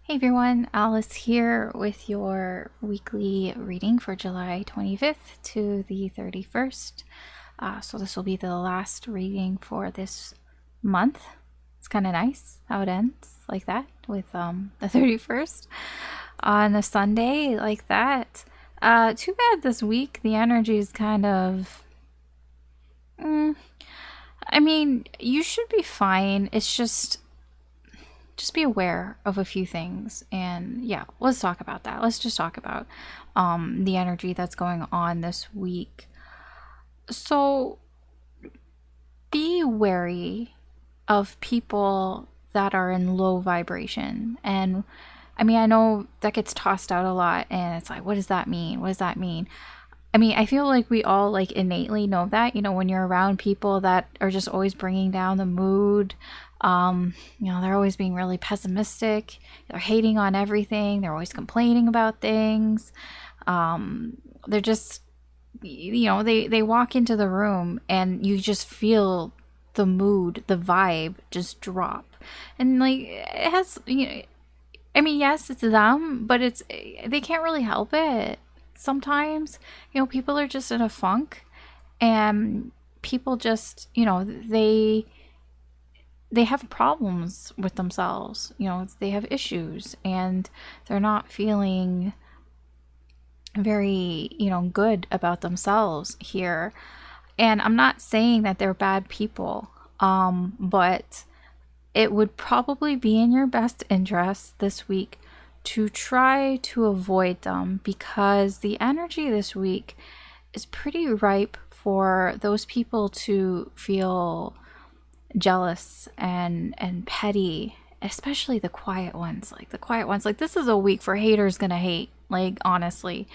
Hey everyone, Alice here with your weekly reading for July 25th to the 31st. So this will be the last reading for this month. It's kind of nice how it ends like that with the 31st on a Sunday like that. Too bad this week the energy is kind of... I mean, you should be fine. It's just be aware of a few things. And yeah, let's talk about that. Let's just talk about the energy that's going on this week. So be wary of people that are in low vibration. And I mean, I know that gets tossed out a lot, and it's like, what does that mean? What does that mean? I mean, I feel like we all like innately know that, when you're around people that are just always bringing down the mood, they're always being really pessimistic, they're hating on everything, they're always complaining about things. They're just, they walk into the room and you just feel the mood, the vibe just drop. And like, it has, I mean, yes, it's them, but they can't really help it. Sometimes, people are just in a funk, and people just, they have problems with themselves. They have issues, and they're not feeling very, good about themselves here. And I'm not saying that they're bad people, but it would probably be in your best interest this week to try to avoid them, because the energy this week is pretty ripe for those people to feel jealous and petty, especially the quiet ones. Like this is a week for haters gonna hate, like, honestly.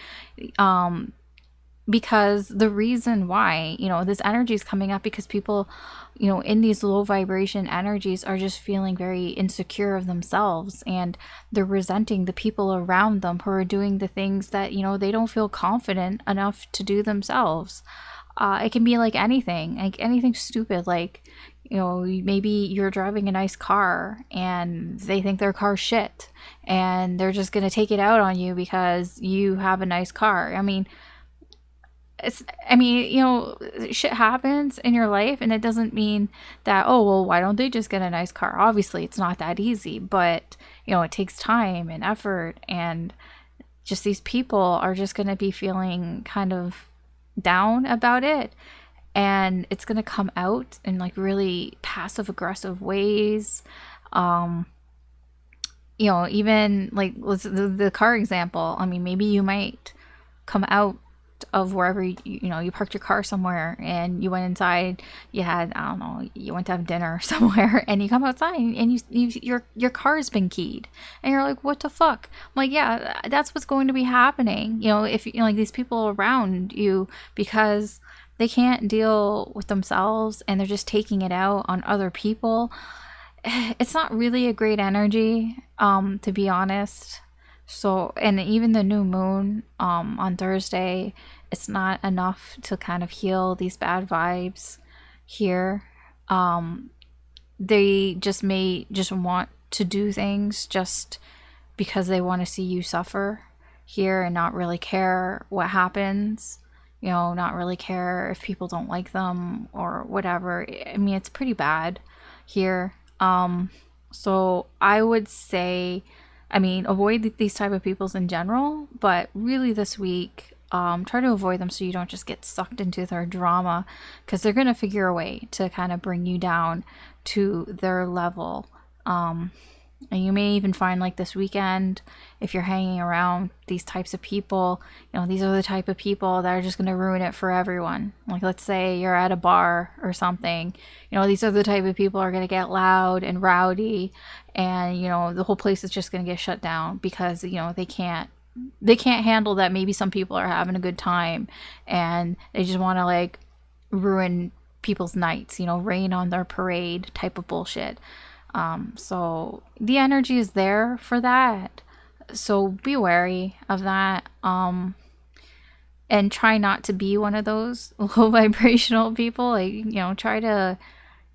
Because the reason why, this energy is coming up because people, in these low vibration energies are just feeling very insecure of themselves, and they're resenting the people around them who are doing the things that, they don't feel confident enough to do themselves. It can be like anything stupid, like, maybe you're driving a nice car and they think their car's shit, and they're just going to take it out on you because you have a nice car. Shit happens in your life, and it doesn't mean that, oh, well, why don't they just get a nice car? Obviously, it's not that easy, but, it takes time and effort, and just these people are just going to be feeling kind of down about it, and it's going to come out in, like, really passive-aggressive ways. Even, like, the car example, I mean, maybe you might come out of wherever you parked your car somewhere, and you went inside, you had, I don't know, you went to have dinner somewhere, and you come outside and your car has been keyed, and you're like, what the fuck? I'm like, yeah, that's what's going to be happening, if like these people around you, because they can't deal with themselves and they're just taking it out on other people. It's not really a great energy, to be honest. So, and even the new moon on Thursday, it's not enough to kind of heal these bad vibes here. They just may just want to do things just because they want to see you suffer here, and not really care what happens. Not really care if people don't like them or whatever. I mean, it's pretty bad here. So I would say, avoid these type of peoples in general, but really this week, try to avoid them so you don't just get sucked into their drama, because they're going to figure a way to kind of bring you down to their level. And you may even find, like, this weekend, if you're hanging around these types of people, these are the type of people that are just going to ruin it for everyone. Like, let's say you're at a bar or something, these are the type of people are going to get loud and rowdy, and, the whole place is just going to get shut down because, they can't handle that maybe some people are having a good time, and they just want to, like, ruin people's nights, rain on their parade type of bullshit. So the energy is there for that. So be wary of that. And try not to be one of those low vibrational people. Like, try to,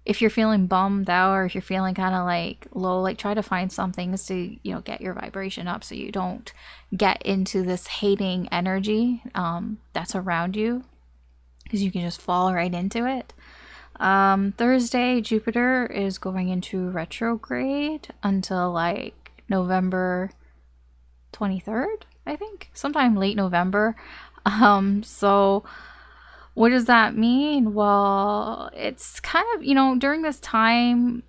if you're feeling bummed out, or if you're feeling kind of like low, like try to find some things to, you know, get your vibration up so you don't get into this hating energy that's around you, because you can just fall right into it. Thursday, Jupiter is going into retrograde until like November 23rd, I think, sometime late November. So what does that mean? Well, it's kind of, you know, during this time,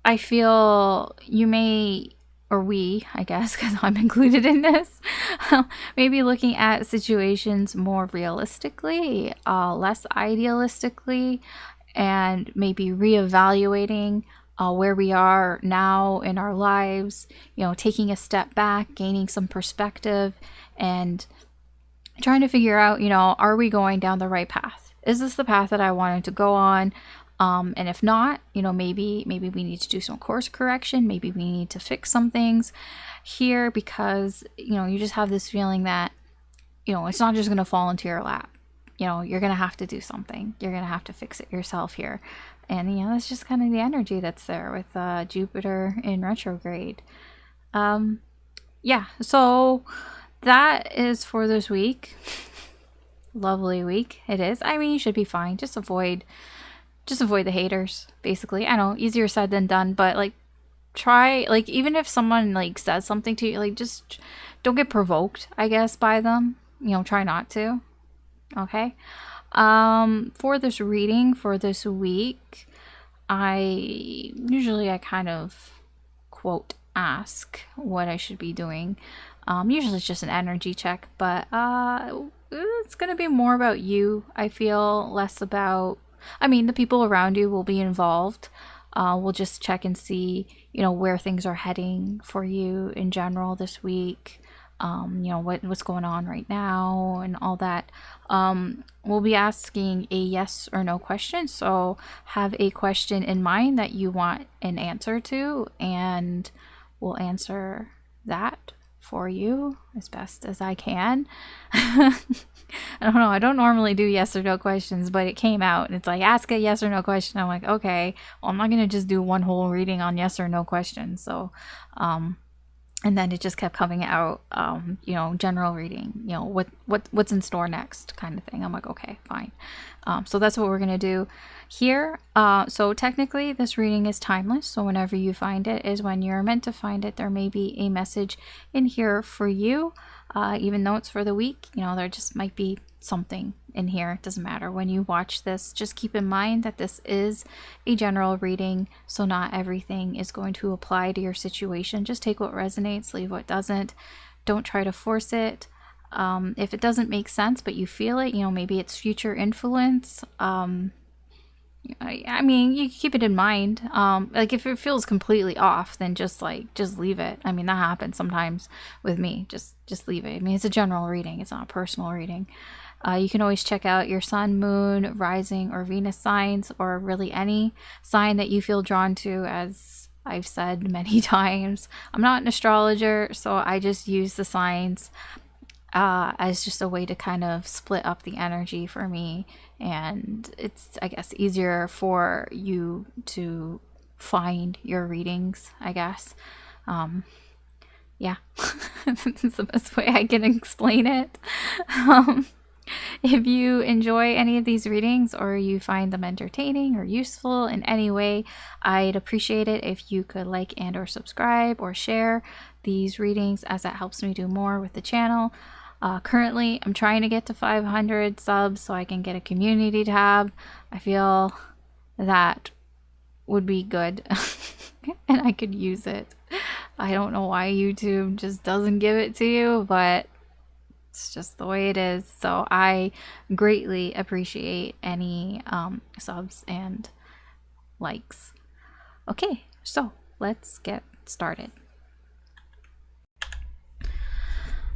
I feel you may, or we, I guess, because I'm included in this, maybe looking at situations more realistically, less idealistically, and maybe reevaluating where we are now in our lives, you know, taking a step back, gaining some perspective, and trying to figure out, you know, are we going down the right path? Is this the path that I wanted to go on? And if not, you know, maybe we need to do some course correction. Maybe we need to fix some things here, because, you know, you just have this feeling that, you know, it's not just going to fall into your lap. You know, you're going to have to do something. You're going to have to fix it yourself here. And, you know, that's just kind of the energy that's there with Jupiter in retrograde. Yeah, so that is for this week. Lovely week it is. I mean, you should be fine. Just avoid the haters, basically. I know, easier said than done, but like try, like, even if someone like says something to you, like just don't get provoked, I guess, by them. You know, try not to. Okay. For this reading for this week, I kind of quote ask what I should be doing. Usually it's just an energy check, but it's gonna be more about you, I feel, less about, I mean, the people around you will be involved. We'll just check and see, you know, where things are heading for you in general this week. You know, what's going on right now and all that. We'll be asking a yes or no question. So have a question in mind that you want an answer to, and we'll answer that for you as best as I can. I don't know. I don't normally do yes or no questions, but it came out and it's like, ask a yes or no question. I'm like, okay, well, I'm not going to just do one whole reading on yes or no questions. So, and then it just kept coming out, you know, general reading, you know, what's in store next kind of thing. I'm like, okay, fine. So that's what we're going to do here. So technically this reading is timeless. So whenever you find it is when you're meant to find it. There may be a message in here for you, even though it's for the week, you know, there just might be something in here. It doesn't matter. When you watch this, just keep in mind that this is a general reading, so not everything is going to apply to your situation. Just take what resonates, leave what doesn't. Don't try to force it. If it doesn't make sense but you feel it, you know, maybe it's future influence, I mean, you keep it in mind. Like if it feels completely off, then just leave it. I mean, that happens sometimes with me. Just leave it. I mean, it's a general reading. It's not a personal reading. You can always check out your sun, moon, rising, or Venus signs, or really any sign that you feel drawn to, as I've said many times. I'm not an astrologer, so I just use the signs as just a way to kind of split up the energy for me, and it's, I guess, easier for you to find your readings, I guess. Yeah, that's the best way I can explain it. If you enjoy any of these readings, or you find them entertaining or useful in any way, I'd appreciate it if you could like and or subscribe or share these readings, as that helps me do more with the channel. Currently, I'm trying to get to 500 subs so I can get a community tab. I feel that would be good and I could use it. I don't know why YouTube just doesn't give it to you, but it's just the way it is. So I greatly appreciate any subs and likes. Okay, so let's get started.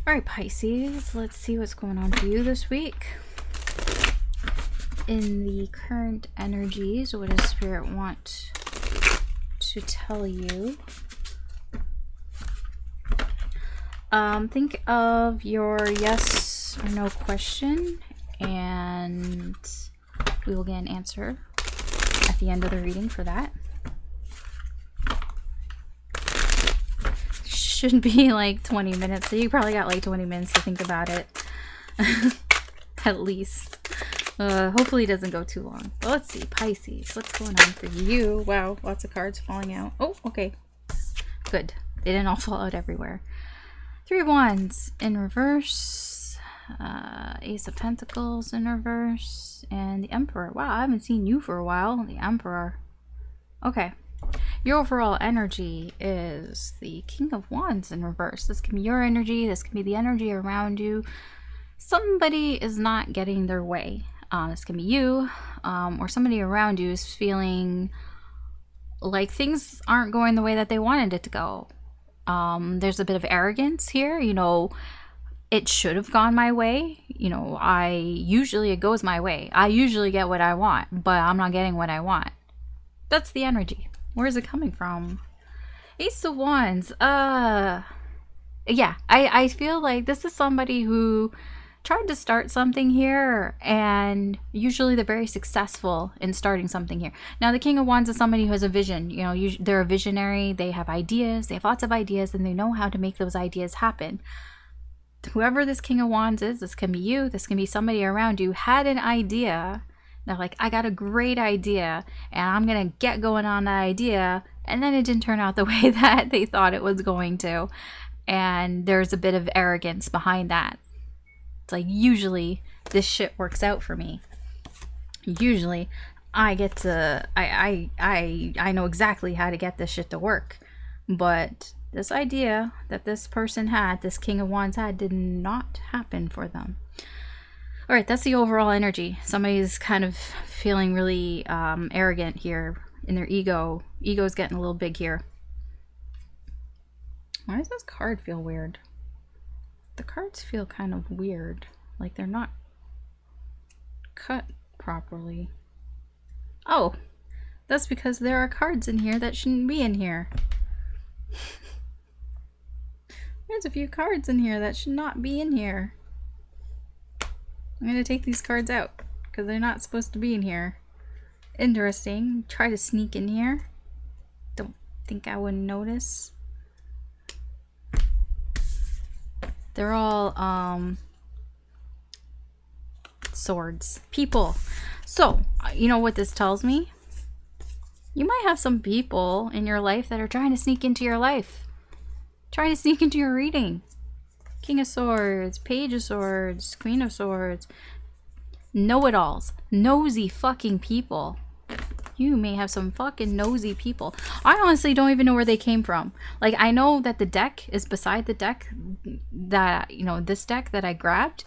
All right, Pisces, let's see what's going on for you this week. In the current energies, what does Spirit want to tell you? Think of your yes or no question, and we will get an answer at the end of the reading for that. Should be like 20 minutes, so you probably got like 20 minutes to think about it. At least. Hopefully it doesn't go too long. But let's see, Pisces, what's going on for you? Wow, lots of cards falling out. Oh, okay. Good. They didn't all fall out everywhere. 3 of Wands in reverse. Ace of Pentacles in reverse. And the Emperor. Wow, I haven't seen you for a while. The Emperor. Okay. Your overall energy is the King of Wands in reverse. This can be your energy. This can be the energy around you. Somebody is not getting their way. This can be you, or somebody around you is feeling like things aren't going the way that they wanted it to go. There's a bit of arrogance here. You know, it should have gone my way. You know, it goes my way. I usually get what I want, but I'm not getting what I want. That's the energy. Where is it coming from? Ace of Wands. Yeah, I feel like this is somebody who tried to start something here, and usually they're very successful in starting something here. Now, the King of Wands is somebody who has a vision. You know, they're a visionary. They have ideas. They have lots of ideas, and they know how to make those ideas happen. Whoever this King of Wands is, this can be you. This can be somebody around you, had an idea. They're like, I got a great idea, and I'm going to get going on that idea. And then it didn't turn out the way that they thought it was going to. And there's a bit of arrogance behind that. It's like, usually this shit works out for me. Usually I get to, I know exactly how to get this shit to work. But this idea that this person had, this King of Wands had, did not happen for them. All right, that's the overall energy. Somebody's kind of feeling really arrogant here in their ego. Ego's getting a little big here. Why does this card feel weird? The cards feel kind of weird. Like they're not cut properly. Oh, that's because there are cards in here that shouldn't be in here. There's a few cards in here that should not be in here. I'm going to take these cards out because they're not supposed to be in here. Interesting. Try to sneak in here. Don't think I would notice. They're all swords. People. So, you know what this tells me? You might have some people in your life that are trying to sneak into your life. Trying to sneak into your reading. King of Swords, Page of Swords, Queen of Swords. Know-it-alls. Nosy fucking people. You may have some fucking nosy people. I honestly don't even know where they came from. Like, I know that the deck is beside the deck that, you know, this deck that I grabbed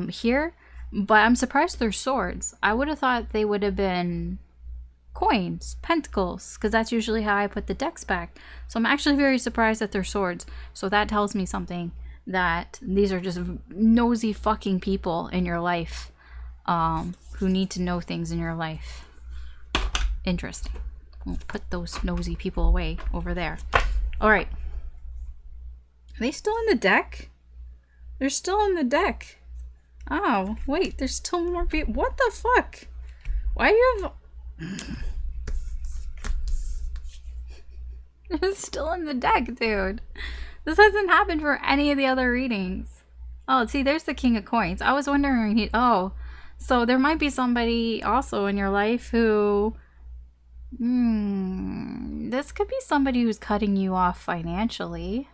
here. But I'm surprised they're swords. I would have thought they would have been coins, pentacles, because that's usually how I put the decks back. So I'm actually very surprised that they're swords. So that tells me something, that these are just nosy fucking people in your life who need to know things in your life. Interesting. We'll put those nosy people away over there. All right. Are they still in the deck? They're still in the deck. Oh, wait. There's still more people. What the fuck? Why do you have... It's still in the deck, dude. This hasn't happened for any of the other readings. Oh, see, there's the King of Coins. I was wondering... Oh, so there might be somebody also in your life who... This could be somebody who's cutting you off financially,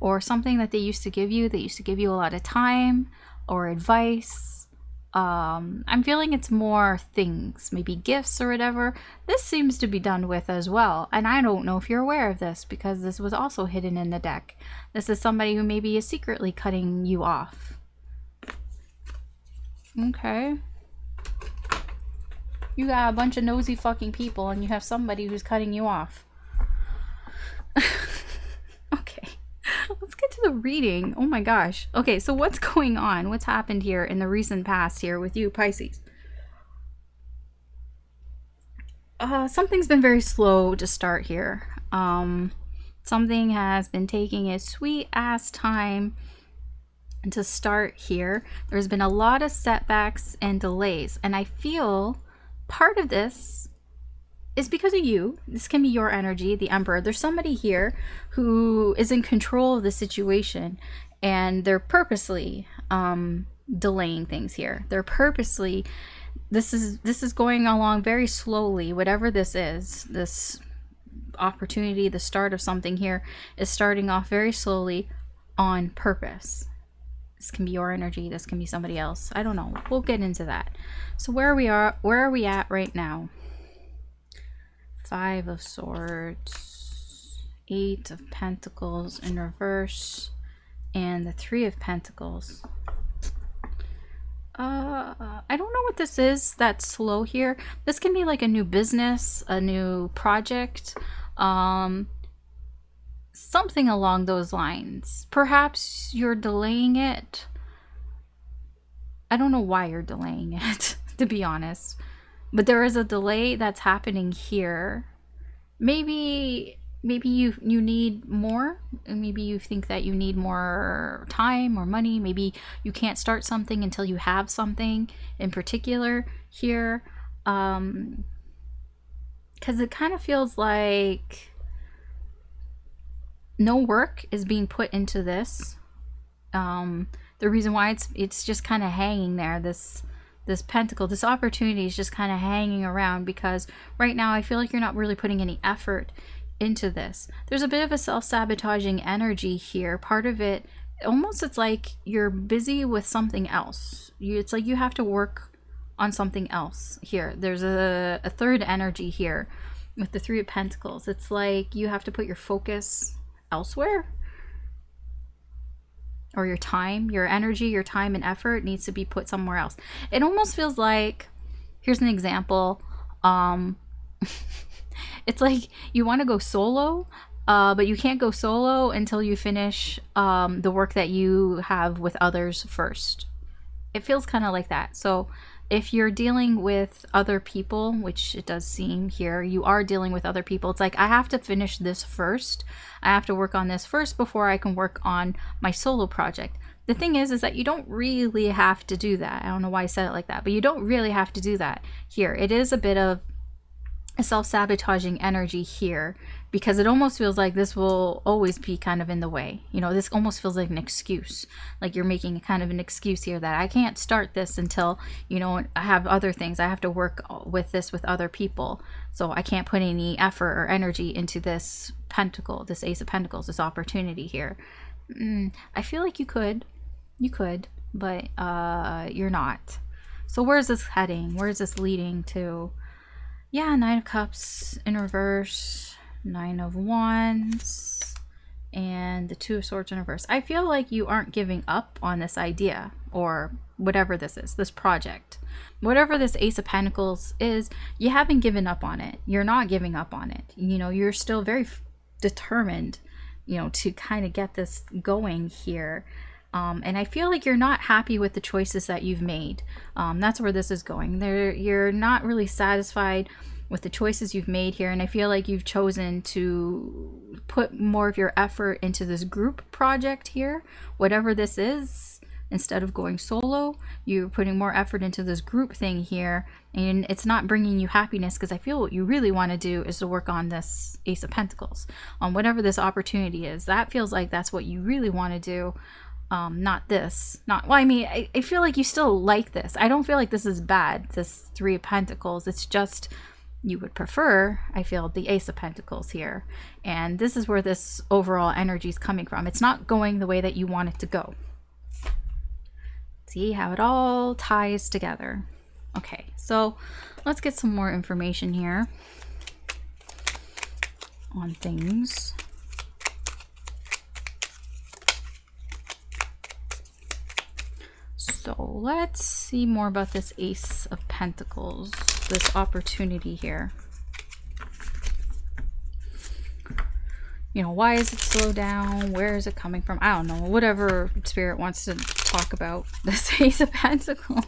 or something that they used to give you. They used to give you a lot of time or advice. I'm feeling it's more things, maybe gifts or whatever. This seems to be done with as well. And I don't know if you're aware of this because this was also hidden in the deck. This is somebody who maybe is secretly cutting you off. Okay. You got a bunch of nosy fucking people and you have somebody who's cutting you off. Okay. Let's get to the reading. Oh my gosh. Okay, so what's going on? What's happened here in the recent past here with you, Pisces? Something's been very slow to start here. Something has been taking its sweet ass time to start here. There's been a lot of setbacks and delays, and I feel part of this is because of you. This can be your energy, the Emperor. There's somebody here who is in control of the situation, and they're purposely delaying things here. They're purposely, this is going along very slowly. Whatever this is, this opportunity, the start of something here is starting off very slowly on purpose. This can be your energy, this can be somebody else. I don't know. We'll get into that. So where are we at right now? 5 of Swords, 8 of Pentacles in reverse, and the 3 of Pentacles. I don't know what this is that's slow here. This can be like a new business, a new project, something along those lines. Perhaps you're delaying it. I don't know why you're delaying it, to be honest. But there is a delay that's happening here. Maybe you need more. Maybe you think that you need more time or money. Maybe you can't start something until you have something in particular here. Because it kind of feels like no work is being put into this. The reason why it's just kind of hanging there, this pentacle, this opportunity is just kind of hanging around, because right now I feel like you're not really putting any effort into this. There's a bit of a self-sabotaging energy here. Part of it, almost, it's like you're busy with something else. It's like you have to work on something else here. There's a third energy here with the 3 of Pentacles. It's like you have to put your focus elsewhere, or your time, your energy, your time and effort needs to be put somewhere else. It almost feels like, here's an example, it's like you want to go solo, but you can't go solo until you finish the work that you have with others first. It feels kind of like that. So if you're dealing with other people, which it does seem here, you are dealing with other people. It's like, I have to finish this first. I have to work on this first before I can work on my solo project. The thing is that you don't really have to do that. I don't know why I said it like that, but you don't really have to do that here. It is a bit of a self-sabotaging energy here, because it almost feels like this will always be kind of in the way. You know, this almost feels like an excuse, like you're making kind of an excuse here that I can't start this until, you know, I have other things. I have to work with this with other people, so I can't put any effort or energy into this pentacle, this Ace of Pentacles, this opportunity here. I feel like you could, but you're not. So where's this heading? Where's this leading to? Yeah, 9 of Cups in reverse, 9 of Wands, and the 2 of Swords in reverse. I feel like you aren't giving up on this idea, or whatever this is, this project. Whatever this Ace of Pentacles is, you haven't given up on it. You're not giving up on it. You know, you're still very determined, you know, to kind of get this going here. And I feel like you're not happy with the choices that you've made. That's where this is going. You're not really satisfied with the choices you've made here. And I feel like you've chosen to put more of your effort into this group project here, whatever this is. Instead of going solo, you're putting more effort into this group thing here. And it's not bringing you happiness, because I feel what you really want to do is to work on this Ace of Pentacles, on whatever this opportunity is. That feels like that's what you really want to do. Not this, well, I mean, I feel like you still like this. I don't feel like this is bad, this 3 of Pentacles. It's just, you would prefer, I feel, the Ace of Pentacles here. And this is where this overall energy is coming from. It's not going the way that you want it to go. See how it all ties together. Okay, so let's get some more information here on things. So let's see more about this Ace of Pentacles, this opportunity here. You know, why is it slowed down? Where is it coming from? I don't know. Whatever Spirit wants to talk about this Ace of Pentacles,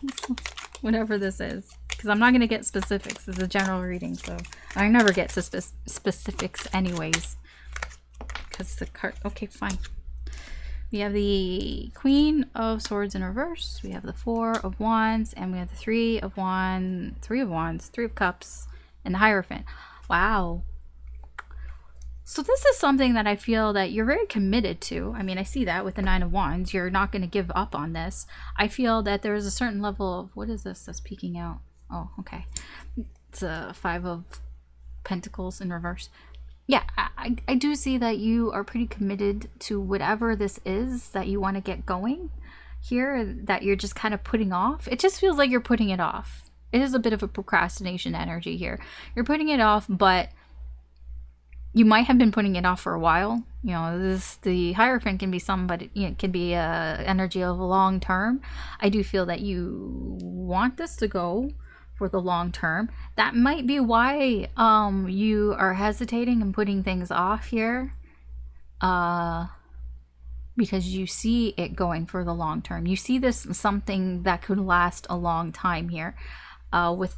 whatever this is. Because I'm not going to get specifics. It's a general reading, so I never get specifics anyways. Because the card... Okay, fine. We have the Queen of Swords in reverse. We have the 4 of Wands, and we have the 3 of Cups, and the Hierophant. Wow. So this is something that I feel that you're very committed to. I mean, I see that with the Nine of Wands. You're not going to give up on this. I feel that there is a certain level of, what is this that's peeking out? Oh, okay. It's a Five of Pentacles in reverse. Yeah, I do see that you are pretty committed to whatever this is that you want to get going here, that you're just kind of putting off. It just feels like you're putting it off. It is a bit of a procrastination energy here. You're putting it off, but you might have been putting it off for a while. You know, the Hierophant can be somebody, you know, it can be a energy of a long term. I do feel that you want this to go for the long term. That might be why you are hesitating and putting things off here. Because you see it going for the long term. You see this something that could last a long time here. With,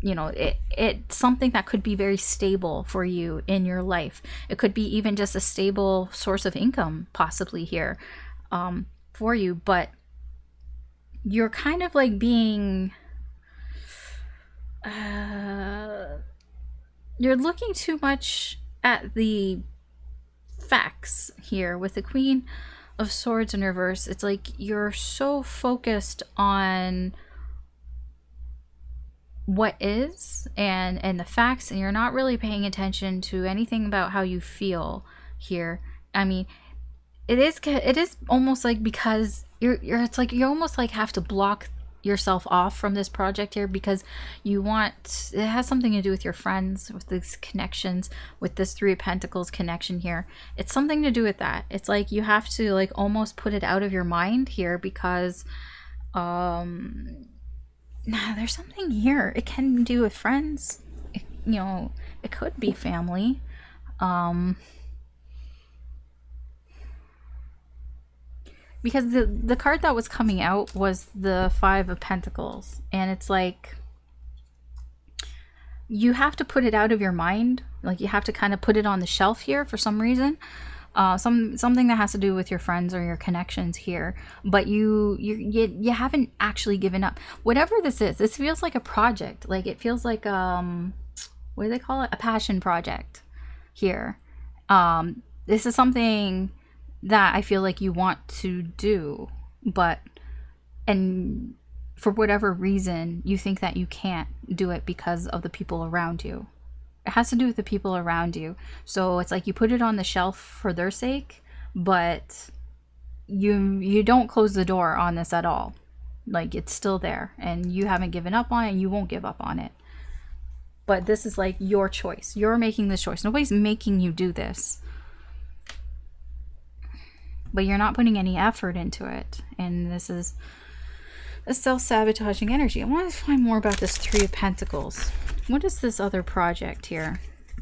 you know, it's something that could be very stable for you in your life. It could be even just a stable source of income possibly here for you, but you're kind of like being you're looking too much at the facts here with the Queen of Swords in reverse. It's like you're so focused on what is and the facts, and you're not really paying attention to anything about how you feel here. I mean, it is almost like, because it's like you almost like have to block yourself off from this project here, because you want, it has something to do with your friends, with these connections, with this Three of Pentacles connection here. It's something to do with that. It's like you have to like almost put it out of your mind here, because there's something here. It can do with friends. You know, it could be family. Because the card that was coming out was the Five of Pentacles. And it's like, you have to put it out of your mind. Like, you have to kind of put it on the shelf here for some reason. Something that has to do with your friends or your connections here, but you haven't actually given up. Whatever this is, this feels like a project. Like, it feels like what do they call it? A passion project here. This is something that I feel like you want to do, and for whatever reason you think that you can't do it because of the people around you. It has to do with the people around you. So it's like you put it on the shelf for their sake, but you don't close the door on this at all. Like, it's still there, and you haven't given up on it, and you won't give up on it. But this is like your choice. You're making this choice. Nobody's making you do this. But you're not putting any effort into it. And this is a self-sabotaging energy. I want to find more about this Three of Pentacles. What is this other project here?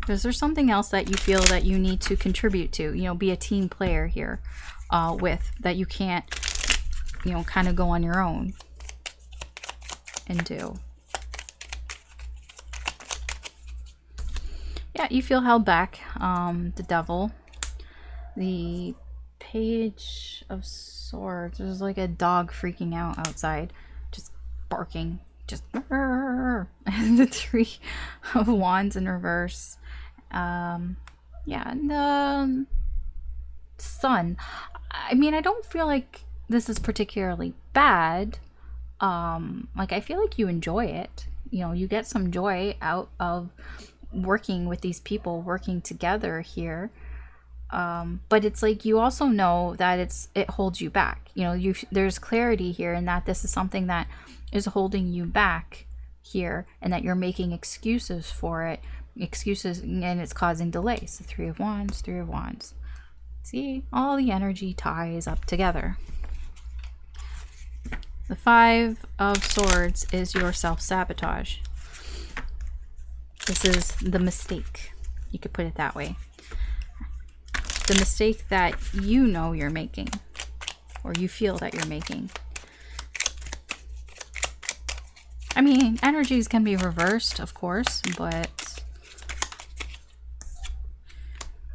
Is there something else that you feel that you need to contribute to? You know, be a team player here with, that you can't, you know, kind of go on your own and do. Yeah, you feel held back. The Devil. The Page of Swords. There's like a dog freaking out outside, just barking, just and the Three of Wands in reverse. Yeah, and the Sun. I mean, I don't feel like this is particularly bad. Like, I feel like you enjoy it. You know, you get some joy out of working with these people, working together here. But it's like you also know that it holds you back. You know, there's clarity here in that this is something that is holding you back here, and that you're making excuses for it. Excuses, and it's causing delays. The Three of Wands, Three of Wands. See, all the energy ties up together. The Five of Swords is your self-sabotage. This is the mistake. You could put it that way. The mistake that you know you're making, or you feel that you're making. I mean, energies can be reversed, of course, but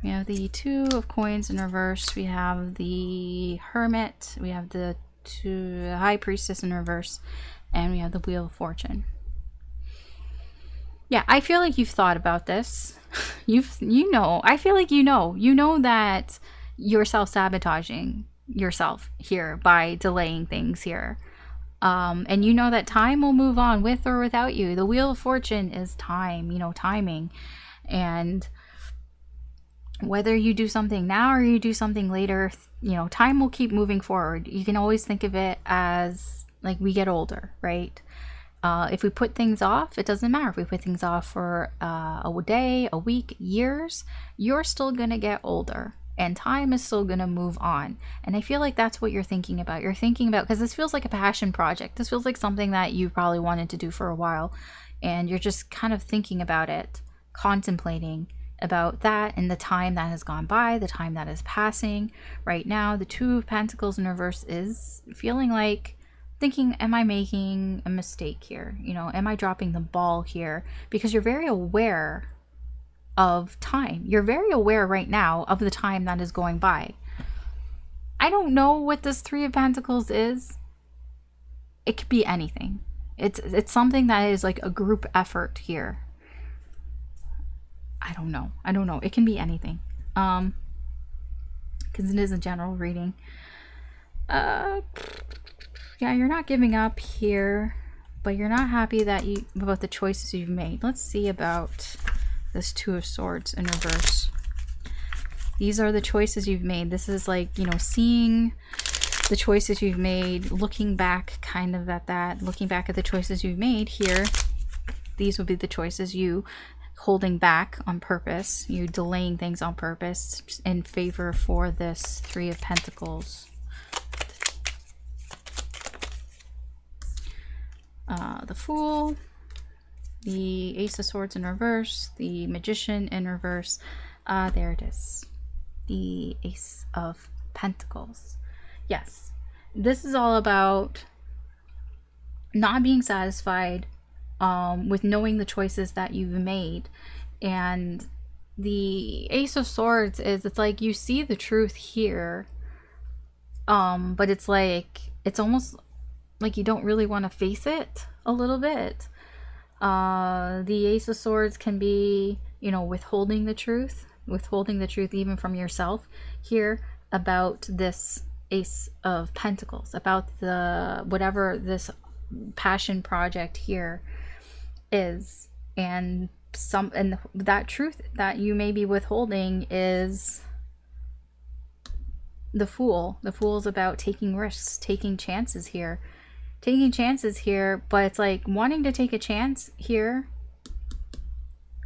we have the Two of Coins in reverse. We have the Hermit. We have the High Priestess in reverse. And we have the Wheel of Fortune. Yeah, I feel like you've thought about this. I feel like you know that you're self-sabotaging yourself here by delaying things here. And you know that time will move on with or without you. The Wheel of Fortune is time, timing. And whether you do something now or you do something later, time will keep moving forward. You can always think of it as like we get older, right? If we put things off, it doesn't matter if we put things off for a day, a week, years, you're still going to get older and time is still going to move on. And I feel like that's what you're thinking about. You're thinking about, because this feels like a passion project. This feels like something that you probably wanted to do for a while. And you're just kind of thinking about it, contemplating about that and the time that has gone by, the time that is passing. Right now, the Two of Pentacles in reverse is feeling like thinking, am I making a mistake here? Am I dropping the ball here? Because you're very aware of time. You're very aware right now of the time that is going by. I don't know what this Three of Pentacles is. It could be anything. It's something that is like a group effort here. I don't know. It can be anything. Because it is a general reading. Yeah, you're not giving up here, but you're not happy about the choices you've made. Let's see about this Two of Swords in reverse. These are the choices you've made. This is like, seeing the choices you've made, looking back kind of at that, looking back at the choices you've made here. These would be the choices you holding back on purpose, you delaying things on purpose in favor for this Three of Pentacles. The Fool, the Ace of Swords in reverse, the Magician in reverse. There it is. The Ace of Pentacles. Yes, this is all about not being satisfied with knowing the choices that you've made. And the Ace of Swords it's like you see the truth here, but it's almost like you don't really want to face it a little bit. The Ace of Swords can be, withholding the truth even from yourself here about this Ace of Pentacles, about whatever this passion project here is. And that truth that you may be withholding is the Fool. The Fool is about taking risks, taking chances here, but it's like wanting to take a chance here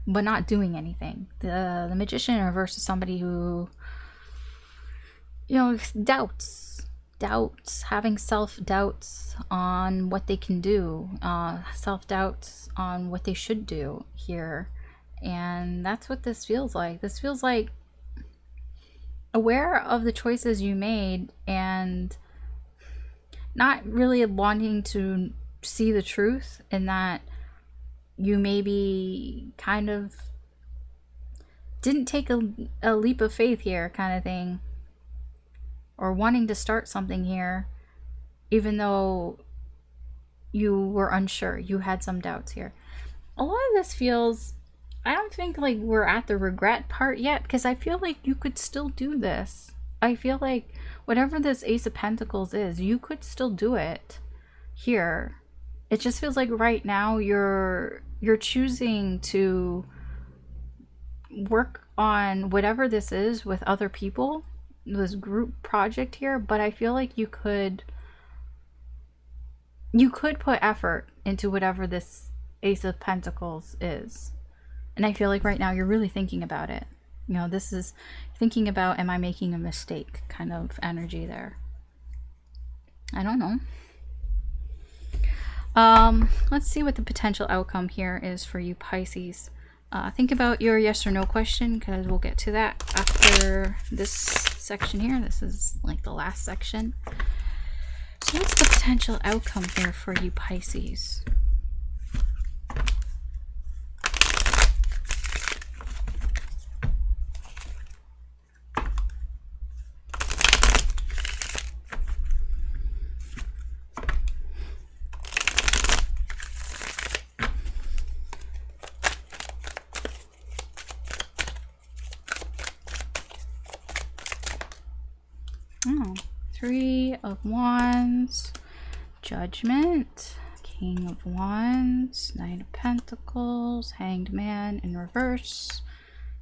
but not doing anything. The Magician in reverse is somebody who, doubts, having self-doubts on what they can do, self-doubts on what they should do here. And that's what this feels like. This feels like aware of the choices you made and not really wanting to see the truth in that you maybe kind of didn't take a leap of faith here kind of thing, or wanting to start something here even though you were unsure, you had some doubts here. A lot of this feels, I don't think like we're at the regret part yet, because I feel like you could still do this. I feel like whatever this Ace of Pentacles is, you could still do it here. It just feels like right now you're choosing to work on whatever this is with other people, this group project here, but I feel like you could put effort into whatever this Ace of Pentacles is. And I feel like right now you're really thinking about it. This is thinking about, am I making a mistake kind of energy there. I don't know. Let's see what the potential outcome here is for you, Pisces. Think about your yes or no question, because we'll get to that after this section here. This is like the last section. So what's the potential outcome here for you, Pisces? Oh, Three of Wands, Judgment, King of Wands, Knight of Pentacles, Hanged Man in reverse,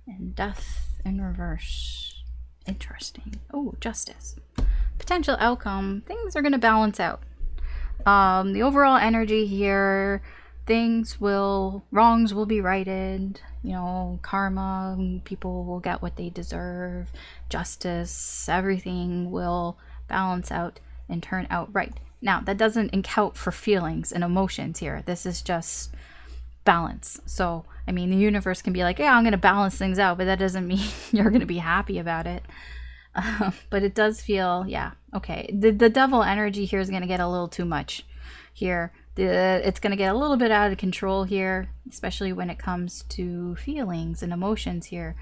and Death in reverse. Interesting. Oh, Justice. Potential outcome. Things are going to balance out. The overall energy here, wrongs will be righted, you know, karma, people will get what they deserve, justice, everything will balance out and turn out right. Now, that doesn't account for feelings and emotions here. This is just balance. So, I mean, the universe can be like, yeah, I'm going to balance things out, but that doesn't mean you're going to be happy about it. But it does feel, yeah, okay. The devil energy here is going to get a little too much here. It's going to get a little bit out of control here, especially when it comes to feelings and emotions here.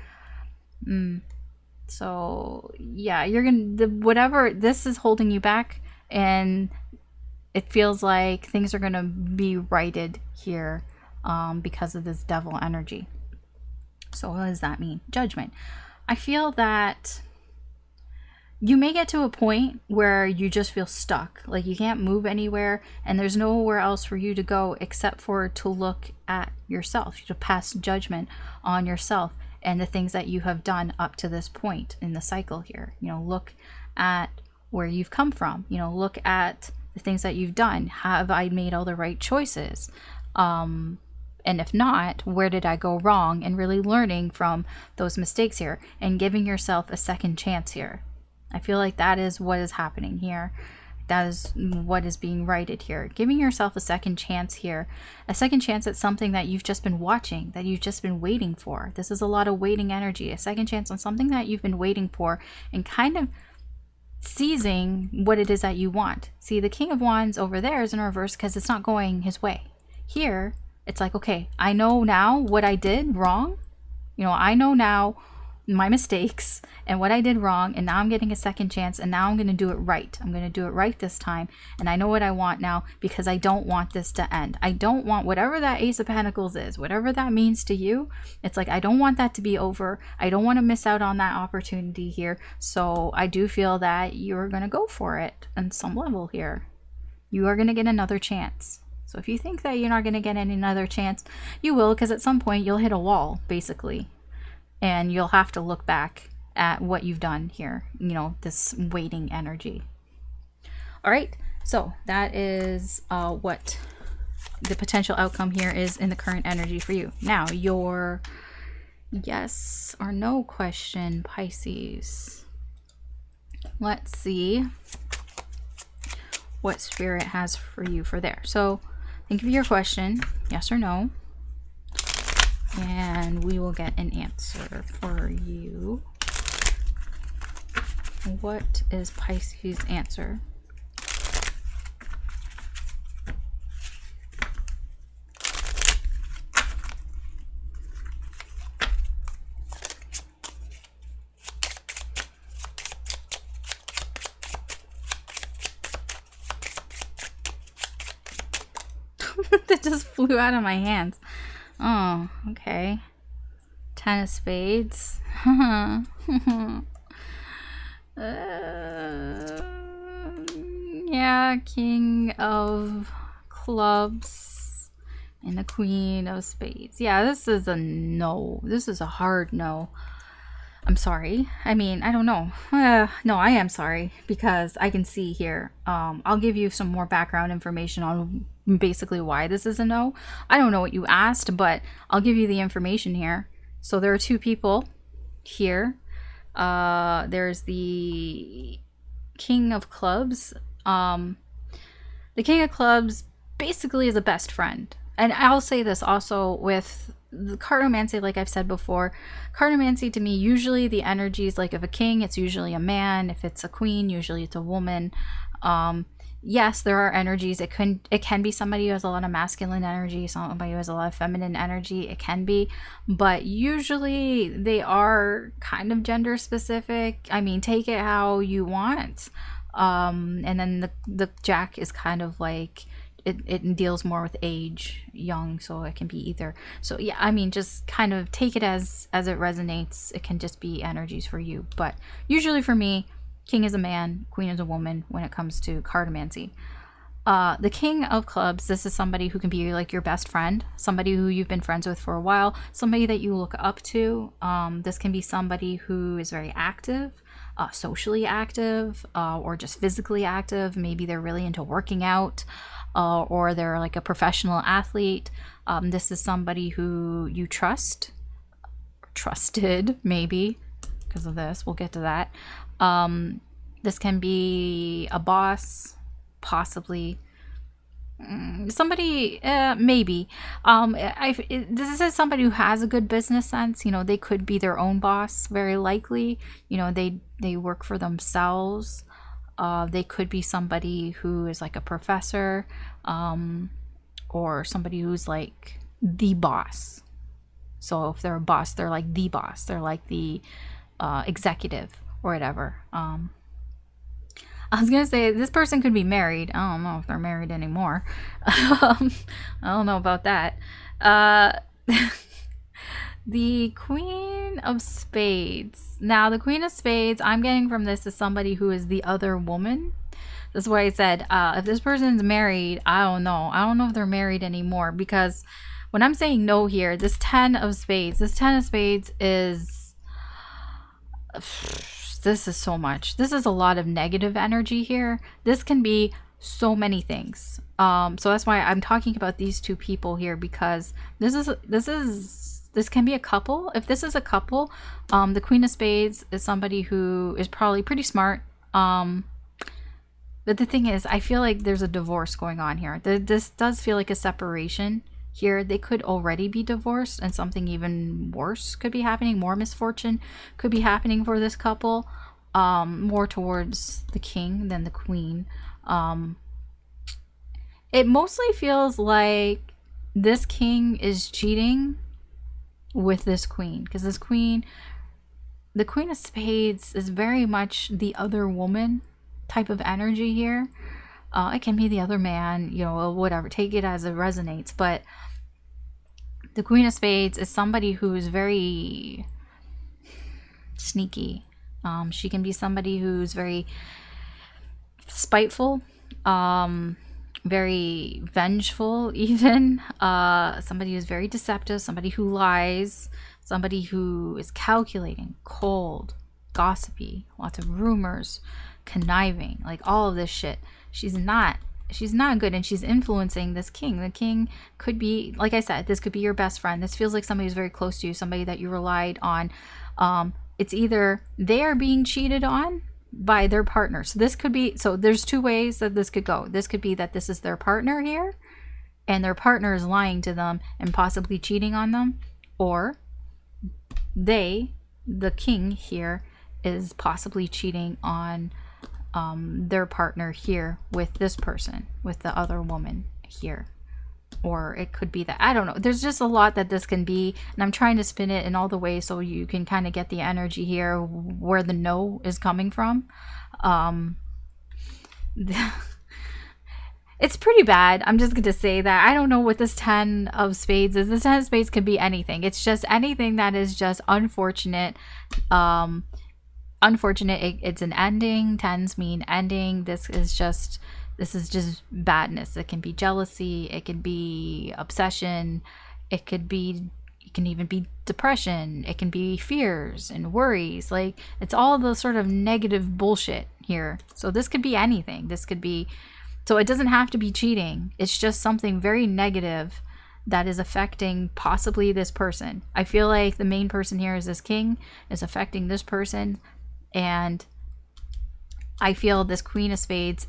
So, yeah, you're going to, whatever, this is holding you back, and it feels like things are going to be righted here because of this devil energy. So what does that mean? Judgment. I feel that you may get to a point where you just feel stuck, like you can't move anywhere and there's nowhere else for you to go except for to look at yourself, to pass judgment on yourself and the things that you have done up to this point in the cycle here. You know, look at where you've come from, you know, look at the things that you've done. Have I made all the right choices? And if not, where did I go wrong? And really learning from those mistakes here and giving yourself a second chance here. I feel like that is what is happening here. That is what is being righted here. Giving yourself a second chance here. A second chance at something that you've just been watching, that you've just been waiting for. This is a lot of waiting energy. A second chance on something that you've been waiting for and kind of seizing what it is that you want. See, the King of Wands over there is in reverse because it's not going his way. Here, it's like, okay, I know now what I did wrong. You know, I know now my mistakes and what I did wrong, and now I'm getting a second chance, and now I'm going to do it right. I'm going to do it right this time, and I know what I want now because I don't want this to end. I don't want whatever that Ace of Pentacles is, whatever that means to you. It's like, I don't want that to be over. I don't want to miss out on that opportunity here. So I do feel that you're going to go for it on some level here. You are going to get another chance. So if you think that you're not going to get another chance, you will, because at some point you'll hit a wall, basically. And you'll have to look back at what you've done here, you know, this waiting energy. All right, so that is what the potential outcome here is in the current energy for you. Now, your yes or no question, Pisces. Let's see what Spirit has for you for there. So think of your question, yes or no. And we will get an answer for you. What is Pisces' answer? That just flew out of my hands. Oh, okay. Ten of Spades. Yeah, King of Clubs and the Queen of Spades. Yeah, this is a no. This is a hard no. I'm sorry. I mean, I don't know. No, I am sorry because I can see here. I'll give you some more background information on basically why this is a no. I don't know what you asked, but I'll give you the information here. So there are two people here. There's the King of Clubs. The King of Clubs basically is a best friend. And I'll say this also with the cartomancy, like I've said before, cartomancy to me, usually the energy is like, if a king, it's usually a man. If it's a queen, usually it's a woman. Yes, there are energies. It can be somebody who has a lot of masculine energy, somebody who has a lot of feminine energy. It can be, but usually they are kind of gender specific. I mean, take it how you want. And then the Jack is kind of like, it deals more with age, young, so it can be either. So yeah, I mean, just kind of take it as it resonates. It can just be energies for you, but usually for me, King is a man, queen is a woman when it comes to cartomancy. The King of Clubs, this is somebody who can be like your best friend, somebody who you've been friends with for a while, somebody that you look up to. This can be somebody who is very active, socially active, or just physically active. Maybe they're really into working out, or they're like a professional athlete. This is somebody who you trusted, maybe, because of this. We'll get to that. This can be a boss, possibly somebody, maybe. This is somebody who has a good business sense. You know, they could be their own boss, very likely. You know, they work for themselves. They could be somebody who is like a professor, or somebody who's like the boss. So if they're a boss, they're like the boss. They're like the executive or whatever. I was gonna say this person could be married. I don't know if they're married anymore. I don't know about that. The Queen of Spades. Now, the Queen of Spades, I'm getting from this is somebody who is the other woman. That's why I said, if this person's married, I don't know. I don't know if they're married anymore, because when I'm saying no here, this 10 of Spades is... This is so much. This is a lot of negative energy here. This can be so many things. So that's why I'm talking about these two people here, because this can be a couple. If this is a couple, the Queen of Spades is somebody who is probably pretty smart. But the thing is, I feel like there's a divorce going on here. This does feel like a separation here. They could already be divorced, and something even worse could be happening. More misfortune could be happening for this couple, more towards the king than the queen. It mostly feels like this king is cheating with this queen, because this queen, the Queen of Spades, is very much the other woman type of energy here. It can be the other man, you know, whatever, take it as it resonates. But the Queen of Spades is somebody who is very sneaky. She can be somebody who's very spiteful, very vengeful even. Somebody who's very deceptive, somebody who lies, somebody who is calculating, cold, gossipy, lots of rumors, conniving, like all of this shit. She's not good, and she's influencing this king. The king could be, like I said, this could be your best friend. This feels like somebody who's very close to you, somebody that you relied on. It's either they are being cheated on by their partner. So this could be, so there's two ways that this could go. This could be that this is their partner here, and their partner is lying to them and possibly cheating on them, or the king here, is possibly cheating on their partner here with this person, with the other woman here. Or it could be that, I don't know, there's just a lot that this can be, and I'm trying to spin it in all the ways so you can kind of get the energy here where the no is coming from. It's pretty bad. I'm just going to say that I don't know what this 10 of Spades is. This 10 of Spades could be anything. It's just anything that is just unfortunate. It's an ending. 10s mean ending. This is just badness. It can be jealousy, it can be obsession, it can even be depression, it can be fears and worries. Like, it's all the sort of negative bullshit here. So this could be anything. This could be, so it doesn't have to be cheating. It's just something very negative that is affecting possibly this person. I feel like the main person here is this king, is affecting this person, and I feel this Queen of Spades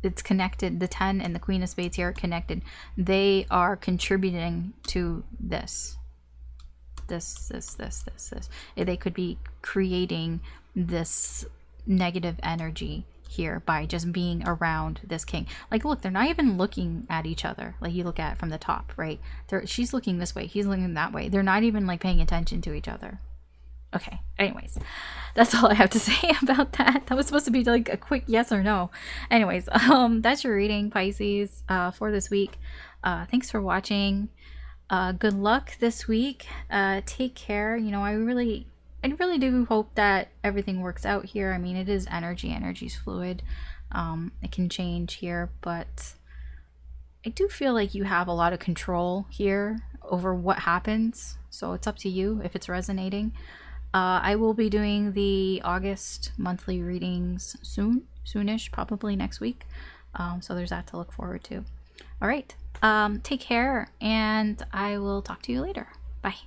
it's connected. The 10 and the Queen of Spades here are connected. They are contributing to this. They could be creating this negative energy here by just being around this king. Like, look, they're not even looking at each other. Like, you look at it from the top, right? She's looking this way, he's looking that way. They're not even like paying attention to each other. Okay, anyways, that's all I have to say about that. That was supposed to be like a quick yes or no. Anyways, that's your reading, Pisces, for this week. Thanks for watching. Good luck this week. Take care. You know, I I really do hope that everything works out here. I mean, it is energy. Energy's fluid. It can change here, but I do feel like you have a lot of control here over what happens. So it's up to you if it's resonating. I will be doing the August monthly readings soonish, probably next week. So there's that to look forward to. All right. Take care, and I will talk to you later. Bye.